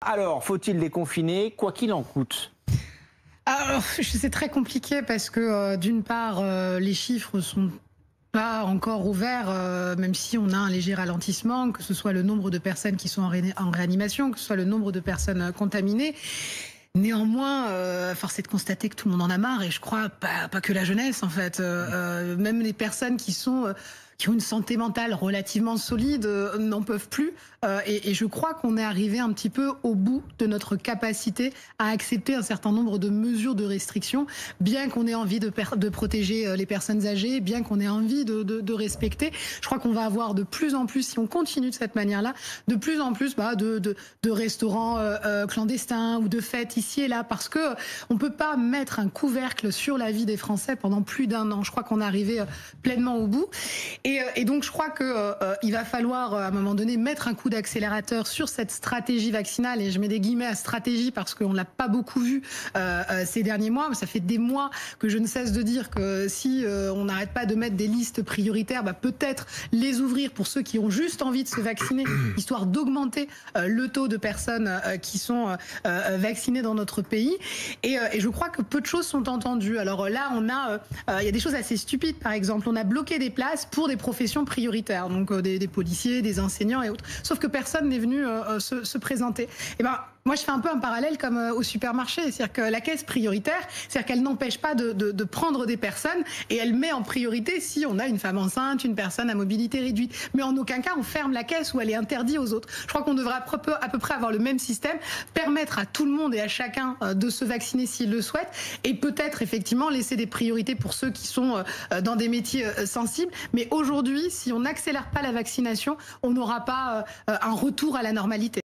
Alors, faut-il déconfiner, quoi qu'il en coûte? Alors, c'est très compliqué parce que d'une part, les chiffres sont pas encore ouverts, même si on a un léger ralentissement, que ce soit le nombre de personnes qui sont en réanimation, que ce soit le nombre de personnes contaminées. Néanmoins, force est de constater que tout le monde en a marre et je crois pas que la jeunesse en fait, même les personnes qui ont une santé mentale relativement solide n'en peuvent plus et je crois qu'on est arrivé un petit peu au bout de notre capacité à accepter un certain nombre de mesures de restriction, bien qu'on ait envie de protéger les personnes âgées, bien qu'on ait envie de respecter. Je crois qu'on va avoir de plus en plus, si on continue de cette manière-là, de plus en plus de restaurants clandestins ou de fêtes ici et là, parce que on peut pas mettre un couvercle sur la vie des Français pendant plus d'1 an. Je crois qu'on est arrivé pleinement au bout. Et donc, je crois que il va falloir, à un moment donné, mettre un coup d'accélérateur sur cette stratégie vaccinale. Et je mets des guillemets à stratégie parce qu'on l'a pas beaucoup vu ces derniers mois. Mais ça fait des mois que je ne cesse de dire que si on n'arrête pas de mettre des listes prioritaires, peut-être les ouvrir pour ceux qui ont juste envie de se vacciner, histoire d'augmenter le taux de personnes qui sont vaccinées dans notre pays. Et je crois que peu de choses sont entendues. Alors là, il y a des choses assez stupides. Par exemple, on a bloqué des places pour des professions prioritaires, donc des policiers, des enseignants et autres. Sauf que personne n'est venu se présenter. Et moi, je fais un peu un parallèle comme au supermarché. C'est-à-dire que la caisse prioritaire, c'est-à-dire qu'elle n'empêche pas de prendre des personnes et elle met en priorité si on a une femme enceinte, une personne à mobilité réduite. Mais en aucun cas, on ferme la caisse ou elle est interdite aux autres. Je crois qu'on devrait à peu près avoir le même système, permettre à tout le monde et à chacun de se vacciner s'il le souhaite et peut-être effectivement laisser des priorités pour ceux qui sont dans des métiers sensibles. Mais aujourd'hui, si on n'accélère pas la vaccination, on n'aura pas un retour à la normalité.